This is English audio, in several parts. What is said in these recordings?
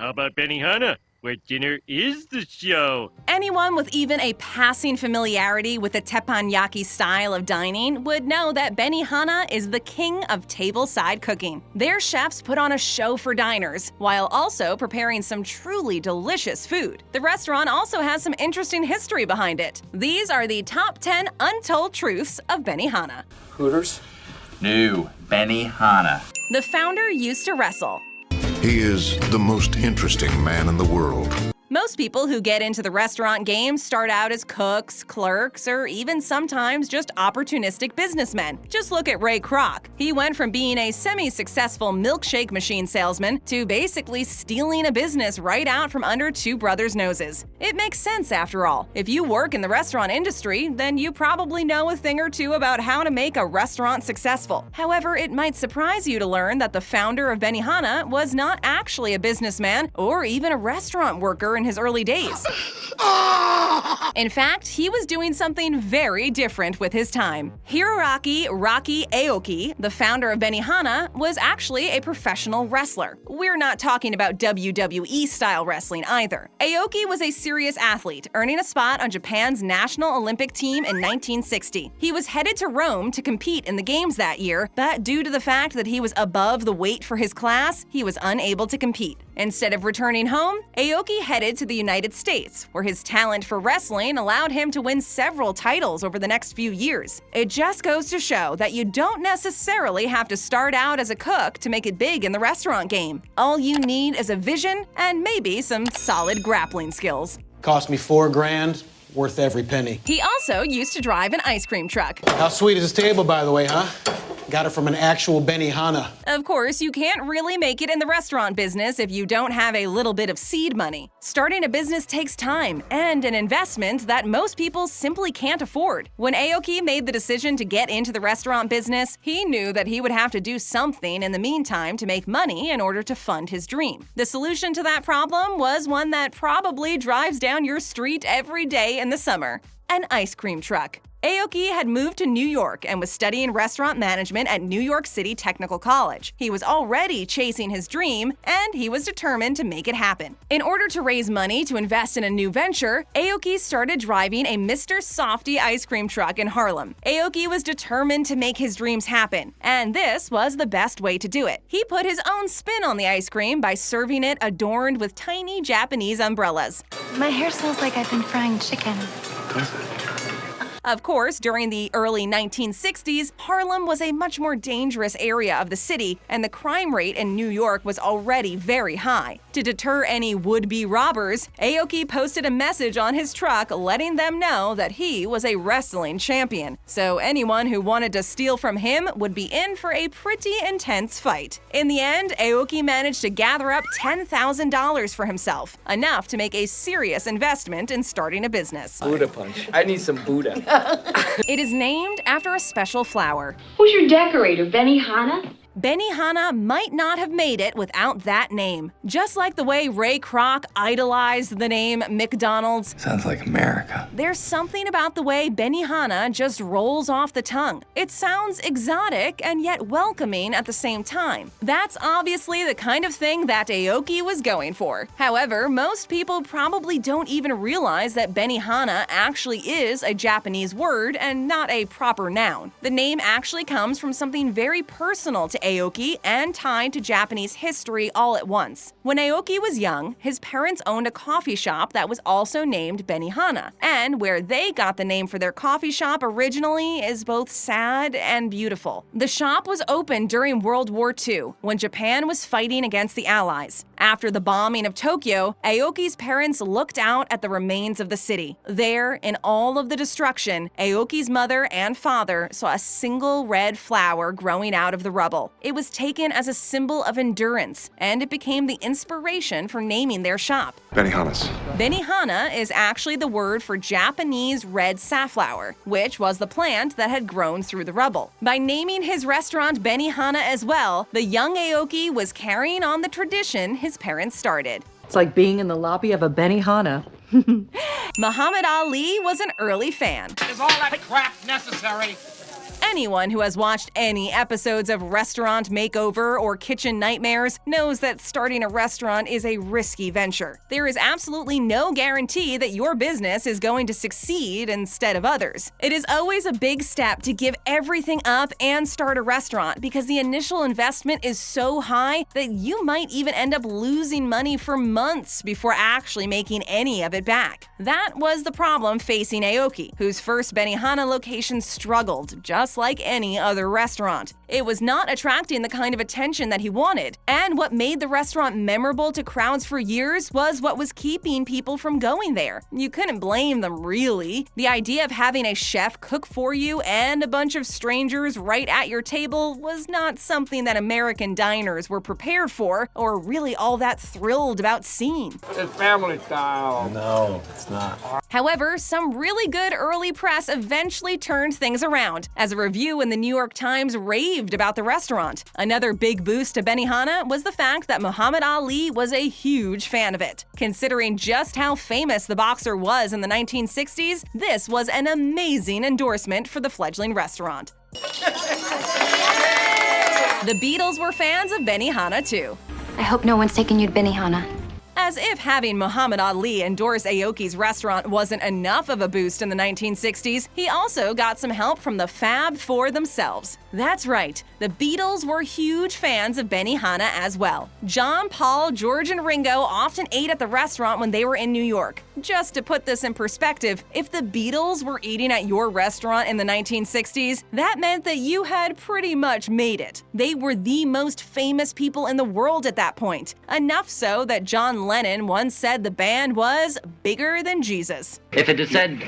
How about Benihana, where dinner is the show? Anyone with even a passing familiarity with the teppanyaki style of dining would know that Benihana is the king of tableside cooking. Their chefs put on a show for diners, while also preparing some truly delicious food. The restaurant also has some interesting history behind it. These are the top 10 untold truths of Benihana. Hooters? No, Benihana. The founder used to wrestle. He is the most interesting man in the world. Most people who get into the restaurant game start out as cooks, clerks, or even sometimes just opportunistic businessmen. Just look at Ray Kroc. He went from being a semi-successful milkshake machine salesman to basically stealing a business right out from under two brothers' noses. It makes sense after all. If you work in the restaurant industry, then you probably know a thing or two about how to make a restaurant successful. However, it might surprise you to learn that the founder of Benihana was not actually a businessman or even a restaurant worker in his early days. In fact, he was doing something very different with his time. Hiroaki "Rocky" Aoki, the founder of Benihana, was actually a professional wrestler. We're not talking about WWE-style wrestling either. Aoki was a serious athlete, earning a spot on Japan's national Olympic team in 1960. He was headed to Rome to compete in the games that year, but due to the fact that he was above the weight for his class, he was unable to compete. Instead of returning home, Aoki headed to the United States, where his talent for wrestling allowed him to win several titles over the next few years. It just goes to show that you don't necessarily have to start out as a cook to make it big in the restaurant game. All you need is a vision and maybe some solid grappling skills. Cost me $4,000, worth every penny. He also used to drive an ice cream truck. How sweet is this table, by the way, huh? Got it from an actual Benihana. Of course, you can't really make it in the restaurant business if you don't have a little bit of seed money. Starting a business takes time and an investment that most people simply can't afford. When Aoki made the decision to get into the restaurant business, he knew that he would have to do something in the meantime to make money in order to fund his dream. The solution to that problem was one that probably drives down your street every day in the summer: an ice cream truck. Aoki had moved to New York and was studying restaurant management at New York City Technical College. He was already chasing his dream, and he was determined to make it happen. In order to raise money to invest in a new venture, Aoki started driving a Mr. Softy ice cream truck in Harlem. Aoki was determined to make his dreams happen, and this was the best way to do it. He put his own spin on the ice cream by serving it adorned with tiny Japanese umbrellas. My hair smells like I've been frying chicken. Of course, during the early 1960s, Harlem was a much more dangerous area of the city, and the crime rate in New York was already very high. To deter any would-be robbers, Aoki posted a message on his truck letting them know that he was a wrestling champion, so anyone who wanted to steal from him would be in for a pretty intense fight. In the end, Aoki managed to gather up $10,000 for himself, enough to make a serious investment in starting a business. Buddha punch. I need some Buddha. It is named after a special flower. Who's your decorator, Benihana? Benihana might not have made it without that name. Just like the way Ray Kroc idolized the name McDonald's, Sounds like America. there's something about the way Benihana just rolls off the tongue. It sounds exotic and yet welcoming at the same time. That's obviously the kind of thing that Aoki was going for. However, most people probably don't even realize that Benihana actually is a Japanese word and not a proper noun. The name actually comes from something very personal to Aoki and tied to Japanese history all at once. When Aoki was young, his parents owned a coffee shop that was also named Benihana, and where they got the name for their coffee shop originally is both sad and beautiful. The shop was opened during World War II, when Japan was fighting against the Allies. After the bombing of Tokyo, Aoki's parents looked out at the remains of the city. There, in all of the destruction, Aoki's mother and father saw a single red flower growing out of the rubble. It was taken as a symbol of endurance, and it became the inspiration for naming their shop. Benihana's. Benihana is actually the word for Japanese red safflower, which was the plant that had grown through the rubble. By naming his restaurant Benihana as well, the young Aoki was carrying on the tradition his parents started. It's like being in the lobby of a Benihana. Muhammad Ali was an early fan. Is all that crap necessary? Anyone who has watched any episodes of Restaurant Makeover or Kitchen Nightmares knows that starting a restaurant is a risky venture. There is absolutely no guarantee that your business is going to succeed instead of others. It is always a big step to give everything up and start a restaurant because the initial investment is so high that you might even end up losing money for months before actually making any of it back. That was the problem facing Aoki, whose first Benihana location struggled, just like any other restaurant. It was not attracting the kind of attention that he wanted, and what made the restaurant memorable to crowds for years was what was keeping people from going there. You couldn't blame them, really. The idea of having a chef cook for you and a bunch of strangers right at your table was not something that American diners were prepared for or really all that thrilled about seeing. It's family style. No, it's not. However, some really good early press eventually turned things around, as a review in the New York Times raved about the restaurant. Another big boost to Benihana was the fact that Muhammad Ali was a huge fan of it. Considering just how famous the boxer was in the 1960s, this was an amazing endorsement for the fledgling restaurant. The Beatles were fans of Benihana too. I hope no one's taking you to Benihana. As if having Muhammad Ali endorse Aoki's restaurant wasn't enough of a boost in the 1960s, he also got some help from the Fab Four themselves. That's right, the Beatles were huge fans of Benihana as well. John, Paul, George, and Ringo often ate at the restaurant when they were in New York. Just to put this in perspective, if the Beatles were eating at your restaurant in the 1960s, that meant that you had pretty much made it. They were the most famous people in the world at that point. Enough so that John Lennon once said the band was bigger than Jesus. If it had said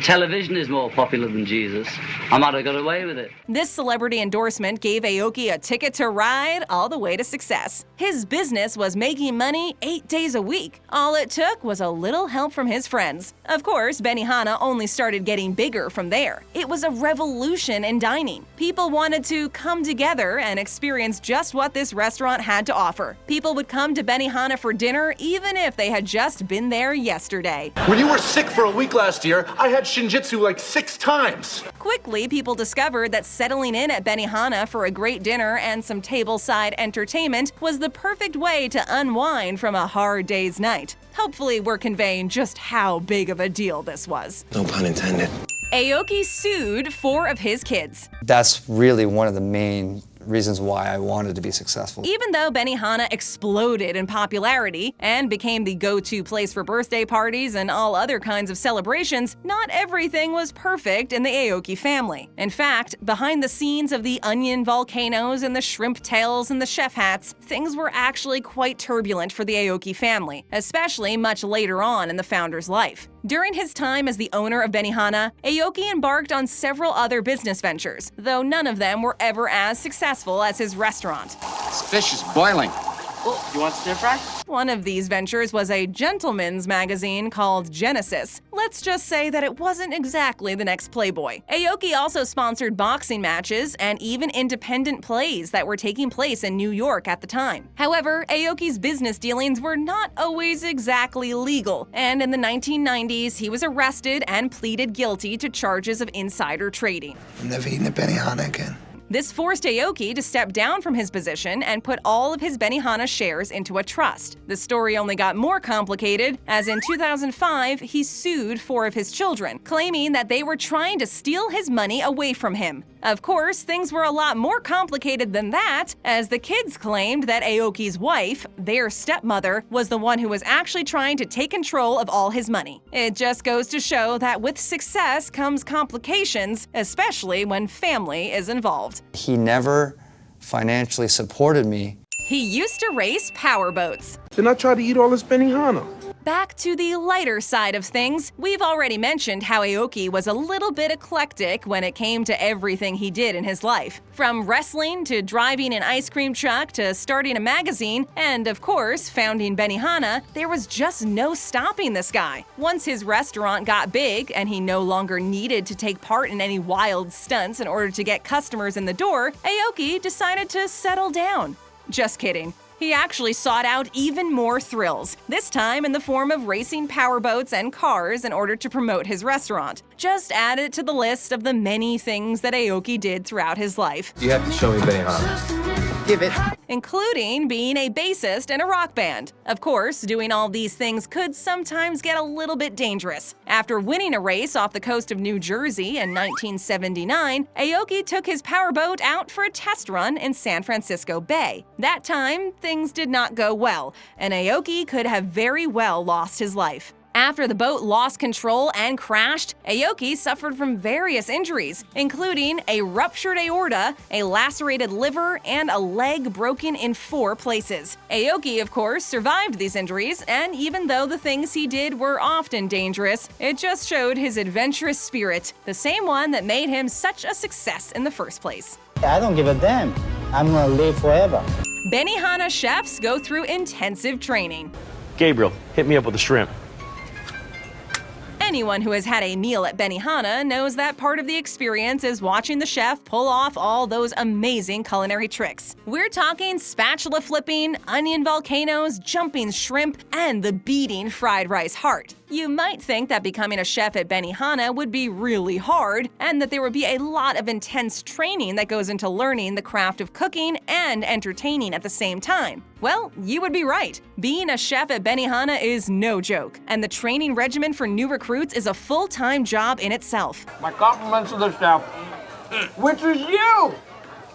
television is more popular than Jesus, I might have got away with it. This celebrity endorsement gave Aoki a ticket to ride all the way to success. His business was making money 8 days a week. All it took was a little help from his friends. Of course, Benihana only started getting bigger from there. It was a revolution in dining. People wanted to come together and experience just what this restaurant had to offer. People would come to Benihana for dinner even if they had just been there yesterday. When you were sick for a week last year, I had shinjitsu like 6 times. Quickly, people discovered that settling in at Benihana for a great dinner and some tableside entertainment was the perfect way to unwind from a hard day's night. Hopefully, we're conveying just how big of a deal this was. No pun intended. Aoki sued 4 of his kids. That's really one of the main reasons why I wanted to be successful. Even though Benihana exploded in popularity and became the go-to place for birthday parties and all other kinds of celebrations, not everything was perfect in the Aoki family. In fact, behind the scenes of the onion volcanos and the shrimp tails and the chef hats, things were actually quite turbulent for the Aoki family, especially much later on in the founder's life. During his time as the owner of Benihana, Aoki embarked on several other business ventures, though none of them were ever as successful as his restaurant. This fish is boiling. Oh, you want stir fry? One of these ventures was a gentleman's magazine called Genesis. Let's just say that it wasn't exactly the next Playboy. Aoki also sponsored boxing matches and even independent plays that were taking place in New York at the time. However, Aoki's business dealings were not always exactly legal, and in the 1990s, he was arrested and pleaded guilty to charges of insider trading. I'm never eating at Benihana again. This forced Aoki to step down from his position and put all of his Benihana shares into a trust. The story only got more complicated, as in 2005, he sued 4 of his children, claiming that they were trying to steal his money away from him. Of course, things were a lot more complicated than that, as the kids claimed that Aoki's wife, their stepmother, was the one who was actually trying to take control of all his money. It just goes to show that with success comes complications, especially when family is involved. He never financially supported me. He used to race powerboats. Then I tried to eat all this Benihana. Back to the lighter side of things, we've already mentioned how Aoki was a little bit eclectic when it came to everything he did in his life. From wrestling to driving an ice cream truck to starting a magazine, and of course, founding Benihana, there was just no stopping this guy. Once his restaurant got big and he no longer needed to take part in any wild stunts in order to get customers in the door, Aoki decided to settle down. Just kidding. he actually sought out even more thrills, this time in the form of racing powerboats and cars in order to promote his restaurant. Just add it to the list of the many things that Aoki did throughout his life. You have to show me Benihana. Give it. Including being a bassist in a rock band. Of course, doing all these things could sometimes get a little bit dangerous. After winning a race off the coast of New Jersey in 1979, Aoki took his powerboat out for a test run in San Francisco Bay. That time, things did not go well, and Aoki could have very well lost his life. After the boat lost control and crashed, Aoki suffered from various injuries, including a ruptured aorta, a lacerated liver, and a leg broken in 4 places. Aoki, of course, survived these injuries, and even though the things he did were often dangerous, it just showed his adventurous spirit, the same one that made him such a success in the first place. I don't give a damn. I'm gonna live forever. Benihana chefs go through intensive training. Gabriel, hit me up with a shrimp. Anyone who has had a meal at Benihana knows that part of the experience is watching the chef pull off all those amazing culinary tricks. We're talking spatula flipping, onion volcanoes, jumping shrimp, and the beating fried rice heart. You might think that becoming a chef at Benihana would be really hard, and that there would be a lot of intense training that goes into learning the craft of cooking and entertaining at the same time. Well, you would be right. Being a chef at Benihana is no joke, and the training regimen for new recruits is a full-time job in itself. My compliments to the chef, which is you!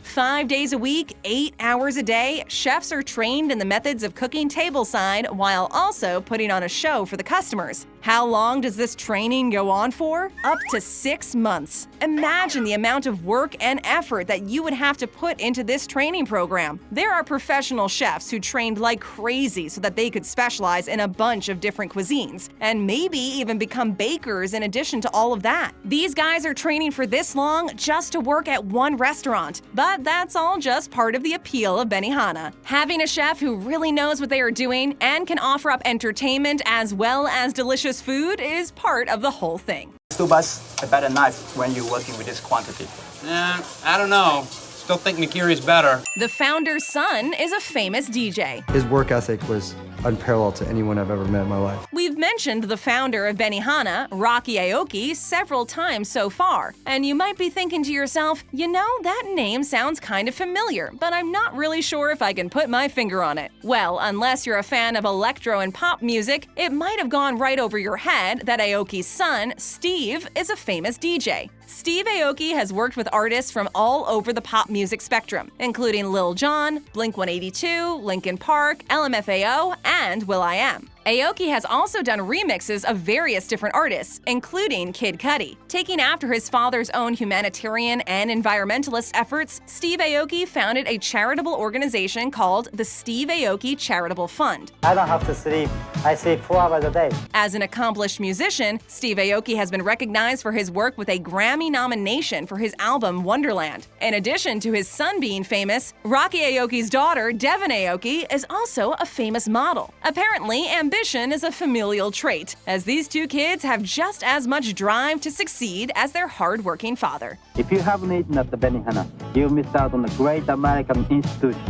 5 days a week, 8 hours a day, chefs are trained in the methods of cooking tableside while also putting on a show for the customers. How long does this training go on for? Up to 6 months. Imagine the amount of work and effort that you would have to put into this training program. There are professional chefs who trained like crazy so that they could specialize in a bunch of different cuisines, and maybe even become bakers in addition to all of that. These guys are training for this long just to work at one restaurant, but that's all just part of the appeal of Benihana. Having a chef who really knows what they are doing and can offer up entertainment as well as delicious food is part of the whole thing. Two bucks a better knife when you're working with this quantity. I don't know. Still think Nikiri's better. The founder's son is a famous DJ. His work ethic was unparalleled to anyone I've ever met in my life. We've mentioned the founder of Benihana, Rocky Aoki, several times so far, and you might be thinking to yourself, you know, that name sounds kind of familiar, but I'm not really sure if I can put my finger on it. Well, unless you're a fan of electro and pop music, it might have gone right over your head that Aoki's son, Steve, is a famous DJ. Steve Aoki has worked with artists from all over the pop music spectrum, including Lil Jon, Blink-182, Linkin Park, LMFAO, and will.i.am. Aoki has also done remixes of various different artists, including Kid Cudi. Taking after his father's own humanitarian and environmentalist efforts, Steve Aoki founded a charitable organization called the Steve Aoki Charitable Fund. I don't have to sleep. I sleep 4 hours a day. As an accomplished musician, Steve Aoki has been recognized for his work with a Grammy nomination for his album Wonderland. In addition to his son being famous, Rocky Aoki's daughter, Devin Aoki, is also a famous model. Apparently, ambition is a familial trait, as these two kids have just as much drive to succeed as their hard-working father. If you haven't eaten at the Benihana, you missed out on a great American institution.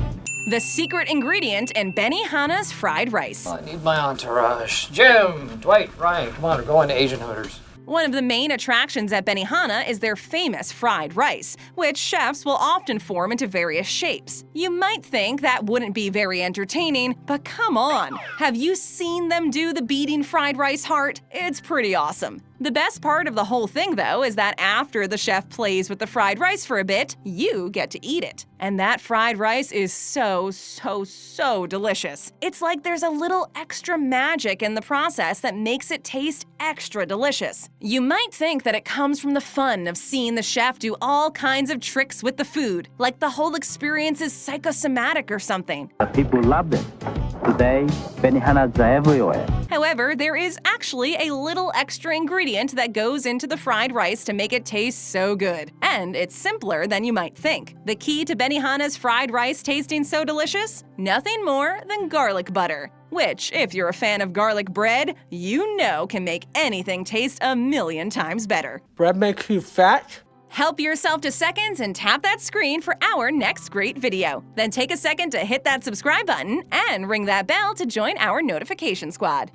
The secret ingredient in Benihana's fried rice. I need my entourage. Jim, Dwight, Ryan, come on, we're going to Asian Hooters. One of the main attractions at Benihana is their famous fried rice, which chefs will often form into various shapes. You might think that wouldn't be very entertaining, but come on! Have you seen them do the beating fried rice heart? It's pretty awesome. The best part of the whole thing, though, is that after the chef plays with the fried rice for a bit, you get to eat it. And that fried rice is so delicious. It's like there's a little extra magic in the process that makes it taste extra delicious. You might think that it comes from the fun of seeing the chef do all kinds of tricks with the food, like the whole experience is psychosomatic or something. People loved it. Today, Benihanas are everywhere. However, there is actually a little extra ingredient that goes into the fried rice to make it taste so good. And it's simpler than you might think. The key to Benihana's fried rice tasting so delicious? Nothing more than garlic butter, which, if you're a fan of garlic bread, you know can make anything taste a million times better. Bread makes you fat? Help yourself to seconds and tap that screen for our next great video. Then take a second to hit that subscribe button and ring that bell to join our notification squad.